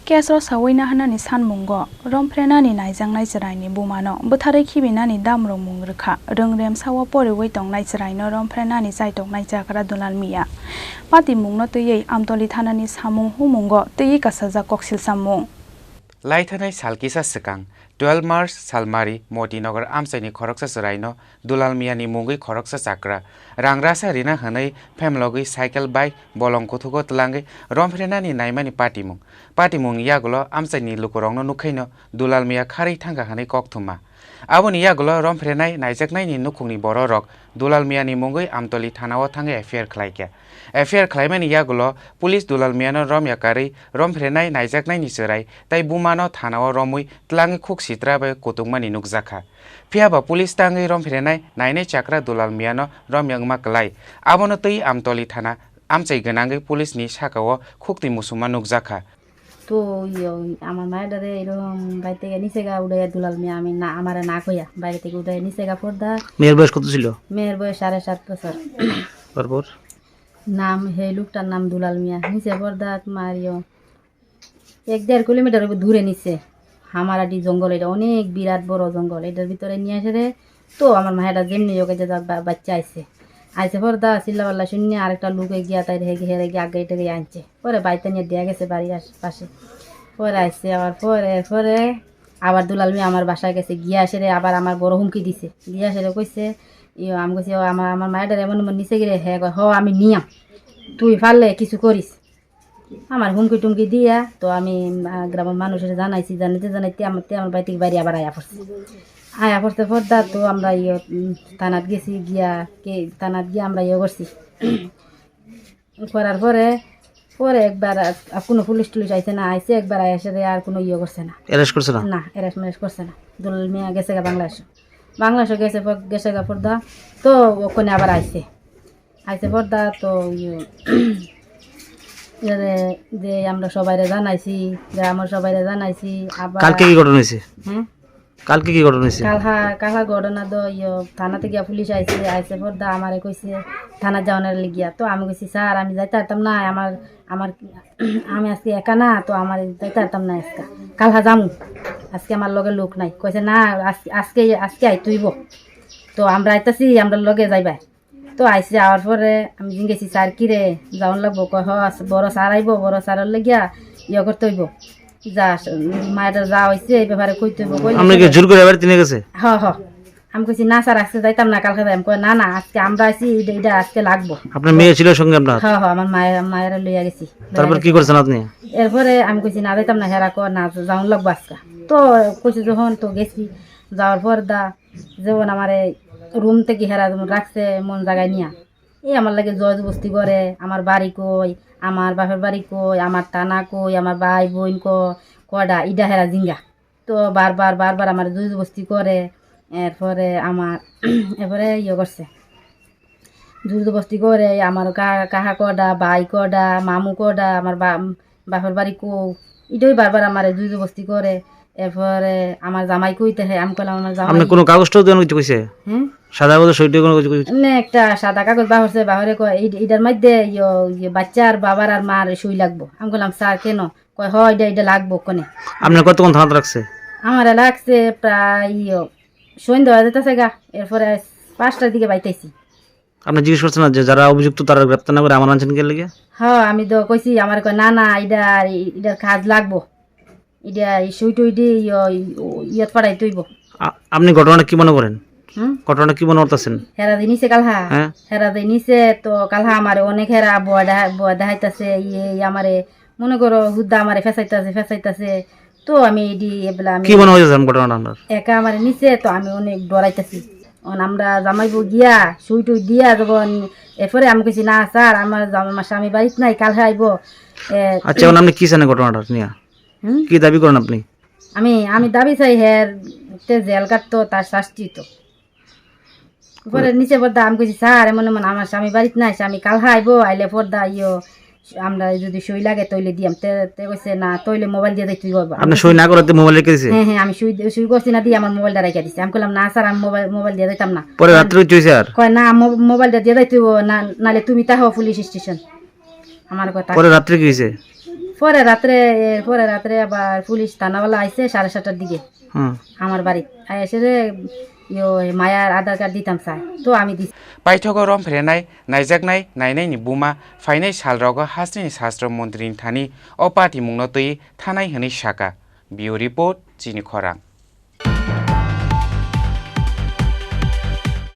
Kesro sawina hanani sanmungo romfrenani naijang naijraini bumano butharai khibinani damro mungrkha rongrem sawa pore weitong naijraino romfrenani jaitok naijakra dulal miya pati mungno tei amtoli thanani samung humungo tei kasaja koksil samung Laithanai salkisa sekang 12 March Salmari Motinagar Amsaini Khoroksa Saraino Dulal Miyani Mungui Khoroksa Chakra Rangrasa Rina Hanai Femlogi Cycle Bike Bolong Kuthugo Tlangai Romfrenani Naimani Patimung Yagulo Amsaini Lukurongno Nukhaino Dulal Miya Khari Thanga Hanai Kokthuma Aboni Yagulo Romfrenai Naijaknaini Nukhungni Bororok Dulal Miyani Mungui Amtoli Thanao Thanga affair khlaikya affair khlaimani yagulo police Dulal Miyano rom yakari romfrenai naijaknaini serai tai bumano thanao romui tlangi khuk sitrabe kutungmani nukjakha phiaba police tangi romfrenai naine chakra Dulal Miyano rom yangma klai abono tei amtoli thana amchai ganangai police ni sakao khukti musuma nukjakha তো আমার মায়ের দাদা এরকম বাড়ি থেকে নিচে গা উঠে দুলাল মিয়া আমি না আমার না কইয়া বাইরে থেকে উঠে নিচে গা পড়দা মেয়ের বয়স কত ছিল মেয়ের বয়স 7.5 বছর তারপর নাম হে লোকটার নাম দুলাল মিয়া নিচে পড়দা তোমার 1.5 কিলোমিটার দূরে নিচে হামারাডি জঙ্গল এটা অনেক বিরাট বড় জঙ্গল এটার ভিতরে নিয়ে আসে তো আমার মায়েরা যেমনি যোগে যে বাচ্চা আইসে পর্দা চিল্লাপাল্লা শূন্য আরেকটা লোকে গিয়া তাই হেরে গিয়ে আগে এটা গিয়ে আনছে পরে বাড়িতে নিয়ে দেওয়া গেছে বাড়ির পাশে পরে আসছে আবার পরে আবার দুলাল মিয়া আমার বাসায় গেছে গিয়া আসে আবার আমার বড় হুমকি দিছে গিয়া আসে কইছে আমি কইছি আমার মায়ের এমন নিচে গিয়ে হ্যাঁ হ আমি নিয়াম তুই পারলে কিছু করিস আমার হুমকি টুমকি দিয়া তো আমি গ্রামের মানুষের জানাইতে আমার বাড়ি থেকে বাড়ি আবার আয়া পড়তে পর্দা তো আমরা থানাত গেছি থানাত গিয়ে আমরা করছি করার পরে একবার কোনো পুলিশ টুলিশ আইসে না আইসে একবার আইসে আর কোনো করছে না না অ্যারেস্ট করছে না দুলাল মিয়া গেছে গা বাংলাদেশে গেছে গা পর্দা তো ওখানে আবার আইসে পর্দা তো যে আমরা সবাইরে জানাইছি গ্রামের সবাইরে জানাইছি আবার কালকে কি ঘটনা হয়েছে হ্যাঁ কালকে কি ঘটনা হয়েছে কালহা ঘটনা তো থানাতে গিয়া পুলিশ আইসে পর্দা আমারে কইছে থানা যাওয়ার লিগিয়া তো আমি কইছি স্যার আমি যাইতে পারতাম না আমি আজকে একা না তো আমার যাইতে পারতাম না আজকে কালহা যামু আজকে আমার লগে লোক নাই কইছে না আজকে আইতুইব তো আমরা আইতাছি আমরা লগে যাইবা তো আইসে আওয়ার পরে আমি জিজ্ঞেসি স্যার কিরে যাওয়ান লাগবো কয় বড় স্যার আইব বড় স্যারের লেগিয়া করতে হইব যা মায়ের যা হয়েছে এই ব্যাপারে কইতে গেছে আমি কইছি না স্যার আজকে যাইতাম না কালকে যাইম কয় না আজকে আমরা আইছি এটা আজকে লাগবো আপনার মেয়ে ছিল সঙ্গে আপনার আমার মায়ের লইয়া গেছি তারপর কি করছেন আপনি এরপরে আমি কইছি না যাইতাম না হেরা কয় না যাওয়ান লাগবো আজকে তো কইছি যখন তো গেছি যাওয়ার পর যেমন আমার রুম থেকে হেরা যেমন রাখছে মন জায়গায় নিয়া আমার লাগে জবস্তি করে আমার বাড়ি কই আমার বাপের বাড়ি কই আমার টানা কই আমার ভাই বোন কডা ইডা হেরা জিঙ্গা তো বারবার আমার জবস্তি করে এরপরে করছে জবস্তি করে আমার কাহা কডা ভাই কডা মামু কডা আমার বাপের বাড়ি কো ইটাই বারবার আমার জবস্তি করে এরপরে আমার জামাই কইতে হয় আমি কইলাম আমার জামাই আপনি কোনো কাগজটাও দেন কিছু কইছে সাদা কাগজ সইতে কোনো কিছু কইছে না একটা সাদা কাগজ বাহরে কয় এটার মধ্যে বাচ্চার বাবার আর মার সই লাগবো আমি কইলাম স্যার কেন কয় হ এটা লাগবো কোনে আপনি কতক্ষণ থানাতে রাখছে আমার লাগছে প্রায় সন্ধ্যা হয়ে যেতেছে গা এরপরে 5টার দিকে বাইতেছি আপনি জিজ্ঞেস করছেন না যে যারা অভিযুক্ত তারা গ্রেপ্তার না করে আমার আনছেন কে লাগে হ্যাঁ আমি তো কইছি আমার কয় না এটার কাজ লাগবো এটা সই টই দিয়ে ইয়ত পাঠাই তৈব আপনি ঘটনাটা কি মনে করেন ঘটনাটা কি মনে করতেছেন হেরা দিয়ে নিছে কালহা হেরা দিয়ে নিছে তো কালহা আমার অনেক হেরা বয় দেখাইতেছে আমারে মনে করো হুদ্দা আমারে ফেসাইতেছে তো আমি কি মনে হয়েছে ঘটনাটা আপনার একা আমারে নিছে তো আমি অনেক ডরাইতেছি আমরা জামাইবো গিয়া সুই টুই দিয়া যখন এরপরে আমি কইছি না স্যার আমার স্বামী বাড়িতে নাই কালহা আইব আচ্ছা আপনি কি জানেন ঘটনাটা নিয়ে কি দাবি করেন আপনি আমি দাবি চাই জেল কাটতো তার শাস্তি তো পরে নিচে পর্দা আমি কইছি স্যার এমন আমার স্বামী বাড়িতে নাই স্বামী কালহা আইব আইলে পর্দা আমরা যদি সই লাগে তৈলে দিয়াম তে কইছে না তৈলে মোবাইল দিয়ে তুই করবো আপনি সই না করতে মোবাইল রেখে দিয়েছে হ্যাঁ আমি সই করছি না দিয়ে আমার মোবাইলটা রেখে দিছি আমি কইলাম না স্যার আমি মোবাইল দিয়ে দিতাম না পরে রাত্রে হইছে আর কয় না মোবাইলটা দিয়ে তুই নালে তুমি তাহো পুলিশ স্টেশন আমার কথা পরে রাত্রে কি হইছে পরে রাত্রে আবার পুলিশ থানাওয়ালা আইছে 7:30টার দিকে হুম আমার বাড়ি এসে রে মায়ার আধার কার্ড দিতাম চাই তো আমি দিছি पाइथगो रमफ्रेनाय नायजाकनाय नायनायनि बुमा फाइनाय सालरावगो हास्रिनि शास्त्र मन्त्रिनि थानि अ पार्टी मुंनो तै थानाय हनै साका बिउ रिपोर्ट चिनि खरां।